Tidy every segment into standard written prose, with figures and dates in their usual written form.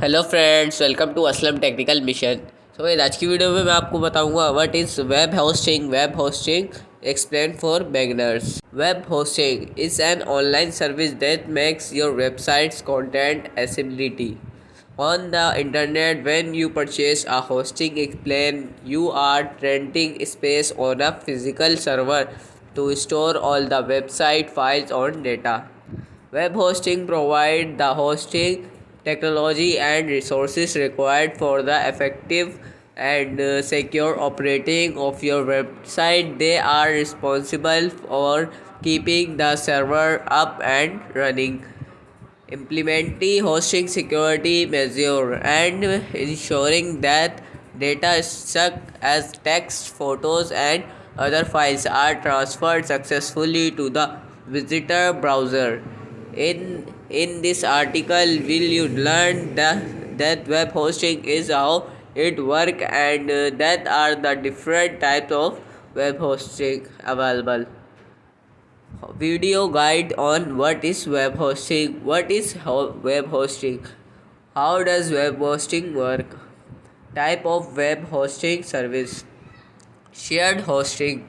Hello friends, welcome to Aslam technical mission. आज की video में मैं आपको बताऊंगा what is web hosting. Web hosting explain for beginners. Web hosting is an online service that makes your websites content accessibility on the internet. When you purchase a hosting plan, you are renting space on a physical server to store all the website files on data. Web hosting provides the hosting technology and resources required for the effective and secure operating of your website. They are responsible for keeping the server up and running, implementing hosting security measures, and ensuring that data such as text, photos, and other files are transferred successfully to the visitor browser. In this article, will you learn that web hosting is how it works, and that are the different types of web hosting available. Video guide on what is web hosting. What is web hosting? How does web hosting work? Type of web hosting service: shared hosting,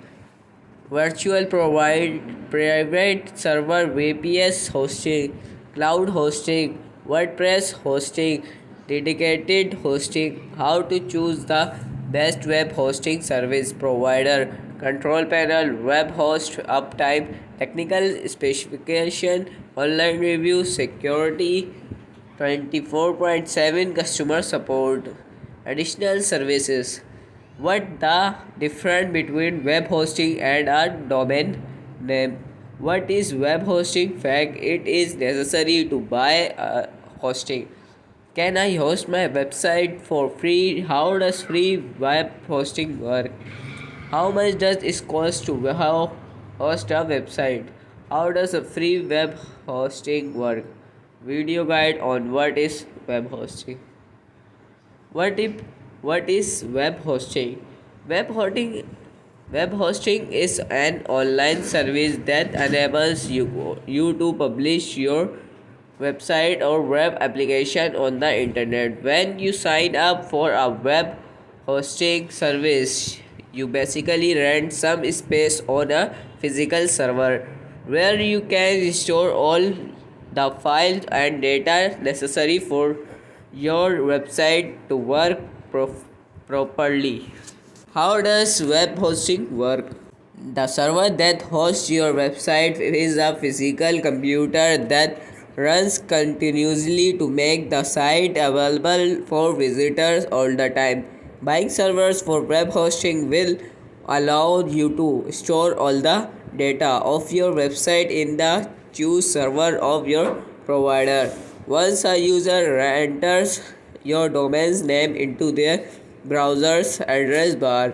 virtual private server VPS hosting, cloud hosting, WordPress hosting, dedicated hosting. How to choose the best web hosting service provider. Control panel, web host, uptime, technical specification, online review, security, 24/7 customer support. Additional services: what the difference between web hosting and a domain name? What is web hosting? Fact: it is necessary to buy a hosting. Can I host my website for free? How does free web hosting work? How much does it cost to host a website? How does a free web hosting work? Video guide on what is web hosting. What if what is web hosting? Web hosting Web hosting is an online service that enables you to publish your website or web application on the internet. When you sign up for a web hosting service, you basically rent some space on a physical server where you can store all the files and data necessary for your website to work properly. How does web hosting work? The server that hosts your website is a physical computer that runs continuously to make the site available for visitors all the time. Buying servers for web hosting will allow you to store all the data of your website in the choose server of your provider. Once a user enters your domain's name into their browser's address bar,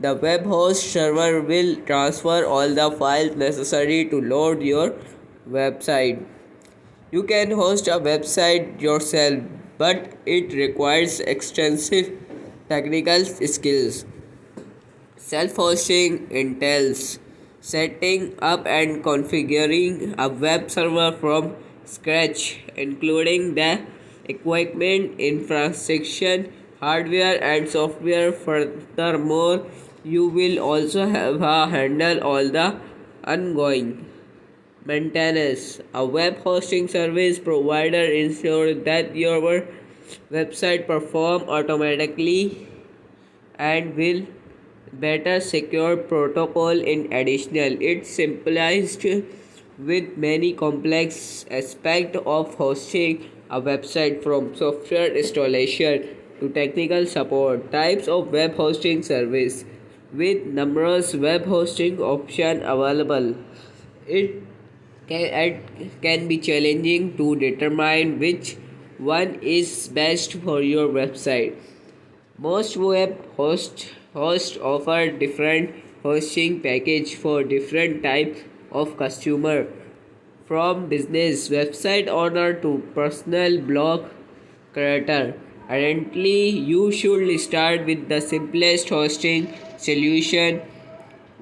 the web host server will transfer all the files necessary to load your website. You can host a website yourself, but it requires extensive technical skills. Self hosting entails setting up and configuring a web server from scratch, including the equipment, infrastructure, hardware, and software. Furthermore, you will also have to handle all the ongoing maintenance. A web hosting service provider ensures that your website performs automatically and will better secure protocol. In addition, it's simplified with many complex aspects of hosting a website, from software installation to technical support. Types of web hosting service: with numerous web hosting options available, it can be challenging to determine which one is best for your website. Most web hosts offer different hosting package for different types of customer, from business website owner to personal blog creator. Currently, you should start with the simplest hosting solution.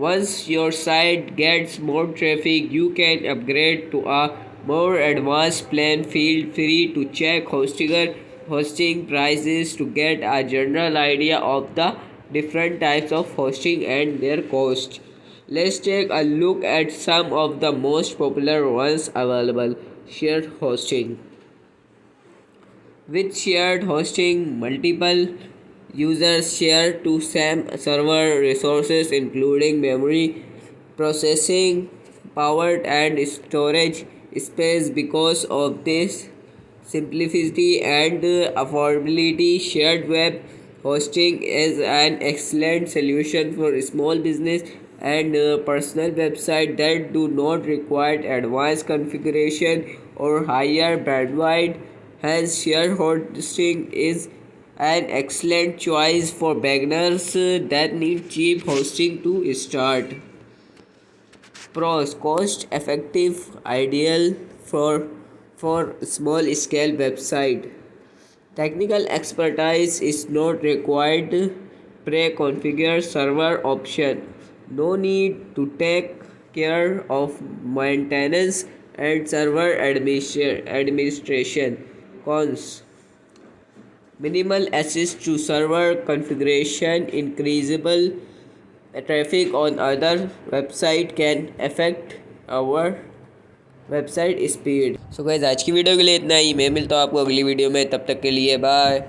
Once your site gets more traffic, you can upgrade to a more advanced plan. Feel free to check Hostinger hosting prices to get a general idea of the different types of hosting and their cost. Let's take a look at some of the most popular ones available. Shared hosting. With shared hosting, multiple users share two same server resources including memory, processing power and storage space. Because of this simplicity and affordability, shared web hosting is an excellent solution for small business and personal website that do not require advanced configuration or higher bandwidth. Hence, shared hosting is an excellent choice for beginners that need cheap hosting to start. Pros: cost effective, ideal for small scale website. Technical expertise is not required. Pre-configured server option. No need to take care of maintenance and server administration. Cons: minimal access to server configuration, increasable traffic on other website can affect our website speed. So guys आज की video के लिए इतना ही। मैं मिलता हूँ आपको अगली वीडियो में, तब तक के लिए बाय।